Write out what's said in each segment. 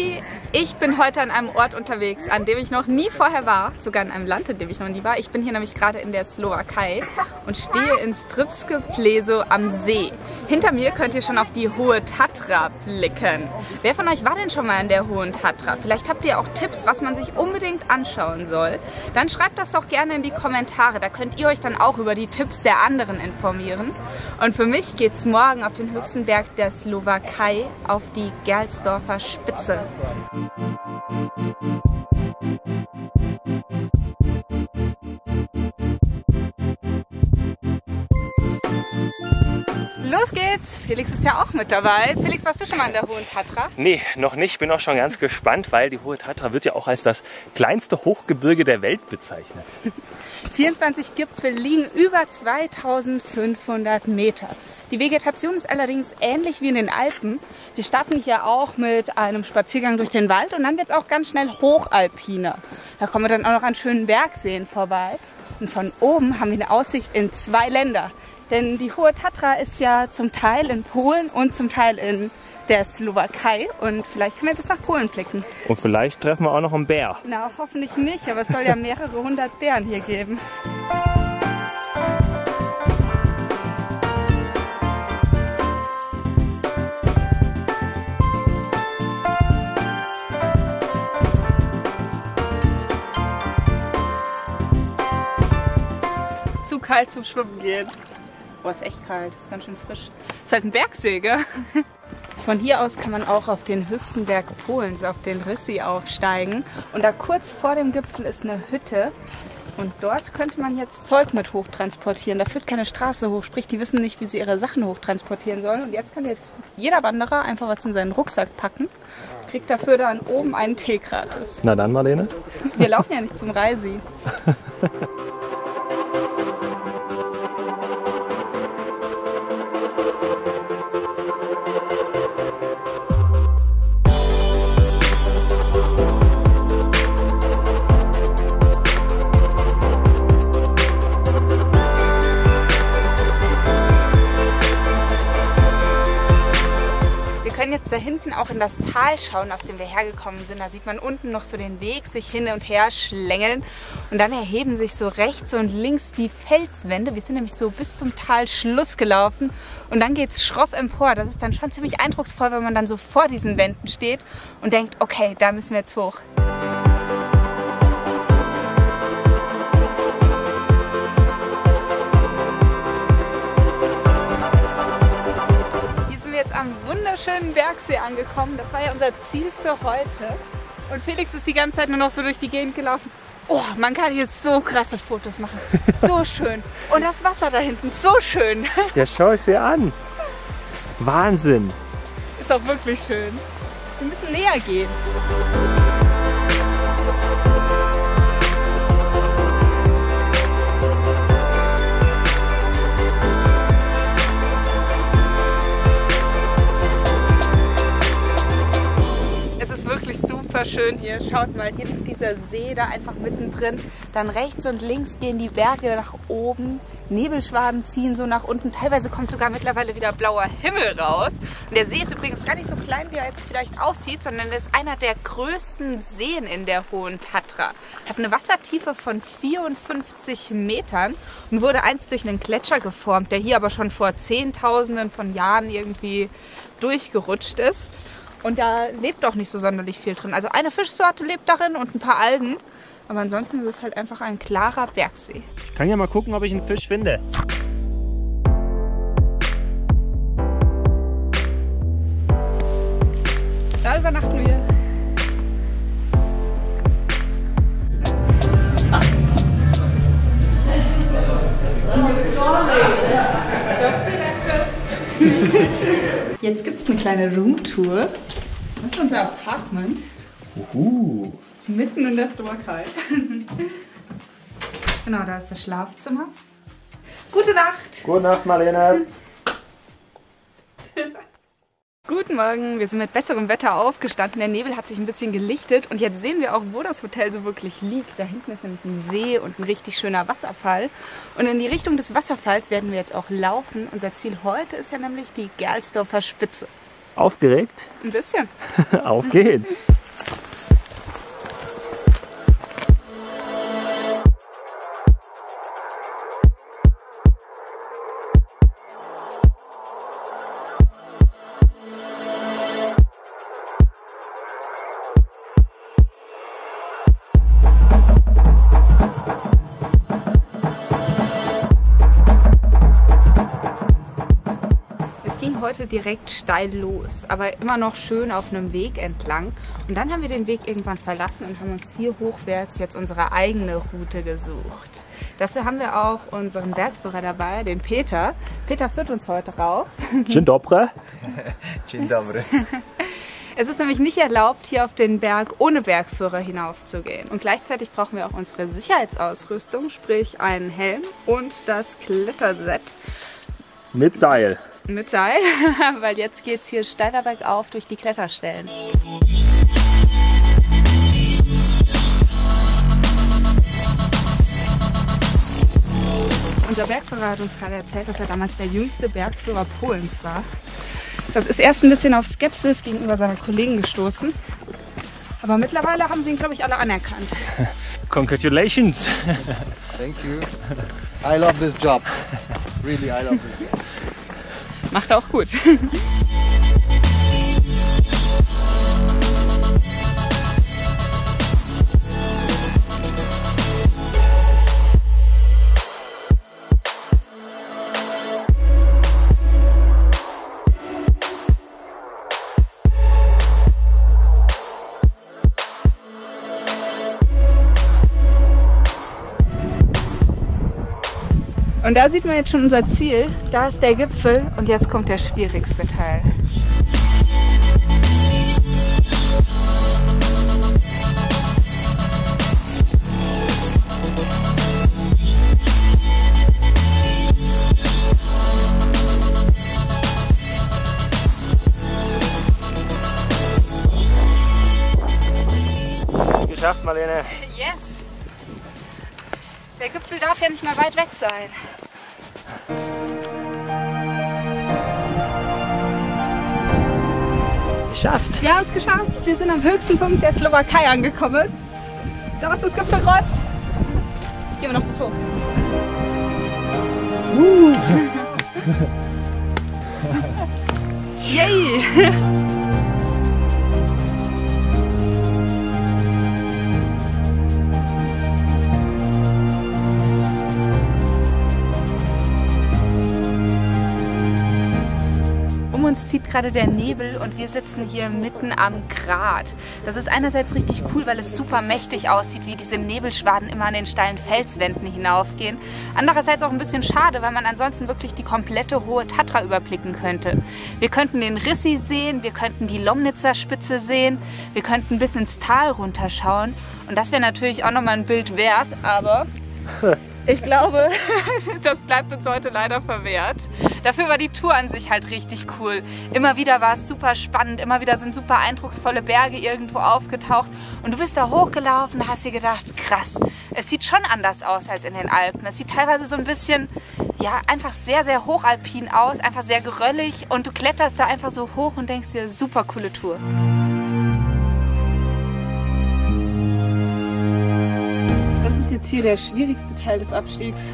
Tschüssi! Ich bin heute an einem Ort unterwegs, an dem ich noch nie vorher war, sogar in einem Land, in dem ich noch nie war. Ich bin hier nämlich gerade in der Slowakei und stehe in Strypske Pleso am See. Hinter mir könnt ihr schon auf die Hohe Tatra blicken. Wer von euch war denn schon mal in der Hohen Tatra? Vielleicht habt ihr auch Tipps, was man sich unbedingt anschauen soll. Dann schreibt das doch gerne in die Kommentare, da könnt ihr euch dann auch über die Tipps der anderen informieren. Und für mich geht's morgen auf den höchsten Berg der Slowakei, auf die Gerlsdorfer Spitze. Los geht's! Felix ist ja auch mit dabei. Felix, warst du schon mal in der Hohen Tatra? Nee, noch nicht. Bin auch schon ganz gespannt, weil die Hohe Tatra wird ja auch als das kleinste Hochgebirge der Welt bezeichnet. 24 Gipfel liegen über 2500 Meter. Die Vegetation ist allerdings ähnlich wie in den Alpen. Wir starten hier auch mit einem Spaziergang durch den Wald und dann wird es auch ganz schnell hochalpiner. Da kommen wir dann auch noch an schönen Bergseen vorbei. Und von oben haben wir eine Aussicht in 2 Länder. Denn die Hohe Tatra ist ja zum Teil in Polen und zum Teil in der Slowakei. Und vielleicht können wir bis nach Polen blicken. Und vielleicht treffen wir auch noch einen Bär. Na, hoffentlich nicht, aber es soll ja mehrere hundert Bären hier geben. Zu kalt zum Schwimmen gehen. Boah, ist echt kalt, ist ganz schön frisch. Ist halt ein Bergsee, gell? Von hier aus kann man auch auf den höchsten Berg Polens, auf den Rysy, aufsteigen. Und da kurz vor dem Gipfel ist eine Hütte. Und dort könnte man jetzt Zeug mit hochtransportieren. Da führt keine Straße hoch, sprich, die wissen nicht, wie sie ihre Sachen hochtransportieren sollen. Und jetzt kann jetzt jeder Wanderer einfach was in seinen Rucksack packen, kriegt dafür dann oben einen Tee gratis. Na dann, Marlene. Wir laufen ja nicht zum Rysy. Wir können jetzt da hinten auch in das Tal schauen, aus dem wir hergekommen sind. Da sieht man unten noch so den Weg sich hin und her schlängeln. Und dann erheben sich so rechts und links die Felswände. Wir sind nämlich so bis zum Talschluss gelaufen. Und dann geht es schroff empor. Das ist dann schon ziemlich eindrucksvoll, wenn man dann so vor diesen Wänden steht und denkt, okay, da müssen wir jetzt hoch. Am wunderschönen Bergsee angekommen. Das war ja unser Ziel für heute. Und Felix ist die ganze Zeit nur noch so durch die Gegend gelaufen. Oh, man kann hier so krasse Fotos machen. So schön. Und das Wasser da hinten, so schön. Ja, schau es dir an. Wahnsinn. Ist auch wirklich schön. Wir müssen näher gehen. Super schön hier. Schaut mal, hier liegt dieser See da einfach mittendrin. Dann rechts und links gehen die Berge nach oben. Nebelschwaden ziehen so nach unten. Teilweise kommt sogar mittlerweile wieder blauer Himmel raus. Und der See ist übrigens gar nicht so klein, wie er jetzt vielleicht aussieht, sondern er ist einer der größten Seen in der Hohen Tatra. Hat eine Wassertiefe von 54 Metern und wurde einst durch einen Gletscher geformt, der hier aber schon vor Zehntausenden von Jahren irgendwie durchgerutscht ist. Und da lebt auch nicht so sonderlich viel drin. Also eine Fischsorte lebt darin und ein paar Algen. Aber ansonsten ist es halt einfach ein klarer Bergsee. Ich kann ja mal gucken, ob ich einen Fisch finde. Da übernachten wir. Jetzt gibt es eine kleine Roomtour. Das ist unser Apartment. Mitten in der Slowakei. Genau, da ist das Schlafzimmer. Gute Nacht! Gute Nacht, Marlene! Guten Morgen, wir sind mit besserem Wetter aufgestanden. Der Nebel hat sich ein bisschen gelichtet und jetzt sehen wir auch, wo das Hotel so wirklich liegt. Da hinten ist nämlich ein See und ein richtig schöner Wasserfall. Und in die Richtung des Wasserfalls werden wir jetzt auch laufen. Unser Ziel heute ist ja nämlich die Gerlsdorfer Spitze. Aufgeregt? Ein bisschen. Auf geht's! heute direkt steil los, aber immer noch schön auf einem Weg entlang. Und dann haben wir den Weg irgendwann verlassen und haben uns hier hochwärts jetzt unsere eigene Route gesucht. Dafür haben wir auch unseren Bergführer dabei, den Peter. Peter führt uns heute rauf. Dzień dobry. Dzień dobry. Es ist nämlich nicht erlaubt, hier auf den Berg ohne Bergführer hinaufzugehen. Und gleichzeitig brauchen wir auch unsere Sicherheitsausrüstung, sprich einen Helm und das Kletterset. Mit Seil. Mit Seil, weil jetzt geht es hier steiler bergauf durch die Kletterstellen. Unser Bergführer hat uns gerade erzählt, dass er damals der jüngste Bergführer Polens war. Das ist erst ein bisschen auf Skepsis gegenüber seinen Kollegen gestoßen. Aber mittlerweile haben sie ihn, glaube ich, alle anerkannt. Congratulations. Thank you. I love this job. Really, I love this job. Macht er auch gut. Und da sieht man jetzt schon unser Ziel. Da ist der Gipfel und jetzt kommt der schwierigste Teil. Geschafft, Marlene. Yes! Der Gipfel darf ja nicht mehr weit weg sein. Geschafft. Wir haben es geschafft. Wir sind am höchsten Punkt der Slowakei angekommen. Da ist das Gipfelkreuz. Gehen wir noch bis hoch. Yay! Um uns zieht gerade der Nebel und wir sitzen hier mitten am Grat. Das ist einerseits richtig cool, weil es super mächtig aussieht, wie diese Nebelschwaden immer an den steilen Felswänden hinaufgehen. Andererseits auch ein bisschen schade, weil man ansonsten wirklich die komplette Hohe Tatra überblicken könnte. Wir könnten den Rissi sehen, wir könnten die Lomnitzer Spitze sehen, wir könnten bis ins Tal runterschauen. Und das wäre natürlich auch nochmal ein Bild wert, aber ich glaube, das bleibt uns heute leider verwehrt. Dafür war die Tour an sich halt richtig cool. Immer wieder war es super spannend, immer wieder sind super eindrucksvolle Berge irgendwo aufgetaucht. Und du bist da hochgelaufen und hast dir gedacht, krass, es sieht schon anders aus als in den Alpen. Es sieht teilweise so ein bisschen, ja, einfach sehr, sehr hochalpin aus, einfach sehr geröllig. Und du kletterst da einfach so hoch und denkst dir, super coole Tour. Das ist jetzt hier der schwierigste Teil des Abstiegs.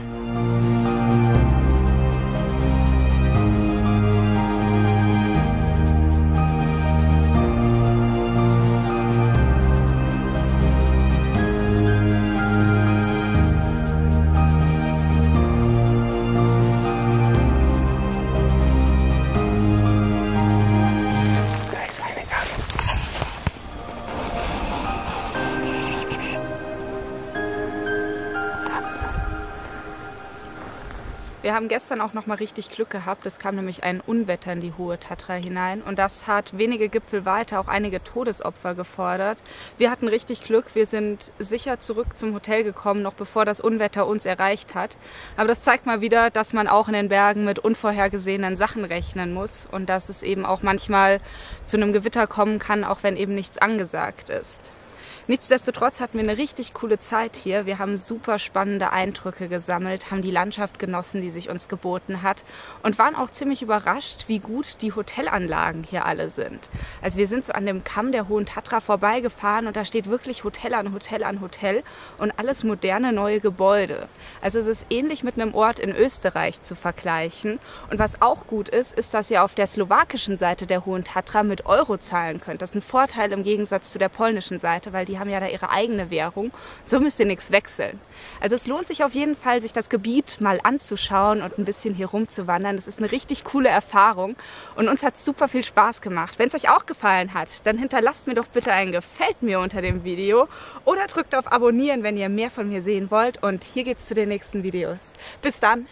Wir haben gestern auch noch mal richtig Glück gehabt. Es kam nämlich ein Unwetter in die Hohe Tatra hinein und das hat wenige Gipfel weiter auch einige Todesopfer gefordert. Wir hatten richtig Glück. Wir sind sicher zurück zum Hotel gekommen, noch bevor das Unwetter uns erreicht hat. Aber das zeigt mal wieder, dass man auch in den Bergen mit unvorhergesehenen Sachen rechnen muss und dass es eben auch manchmal zu einem Gewitter kommen kann, auch wenn eben nichts angesagt ist. Nichtsdestotrotz hatten wir eine richtig coole Zeit hier. Wir haben super spannende Eindrücke gesammelt, haben die Landschaft genossen, die sich uns geboten hat und waren auch ziemlich überrascht, wie gut die Hotelanlagen hier alle sind. Also wir sind so an dem Kamm der Hohen Tatra vorbeigefahren und da steht wirklich Hotel an Hotel an Hotel und alles moderne neue Gebäude. Also es ist ähnlich mit einem Ort in Österreich zu vergleichen. Und was auch gut ist, ist, dass ihr auf der slowakischen Seite der Hohen Tatra mit Euro zahlen könnt. Das ist ein Vorteil im Gegensatz zu der polnischen Seite, weil weil die haben ja da ihre eigene Währung. So müsst ihr nichts wechseln. Also es lohnt sich auf jeden Fall, sich das Gebiet mal anzuschauen und ein bisschen hier rumzuwandern. Das ist eine richtig coole Erfahrung und uns hat es super viel Spaß gemacht. Wenn es euch auch gefallen hat, dann hinterlasst mir doch bitte ein Gefällt mir unter dem Video oder drückt auf Abonnieren, wenn ihr mehr von mir sehen wollt. Und hier geht's zu den nächsten Videos. Bis dann!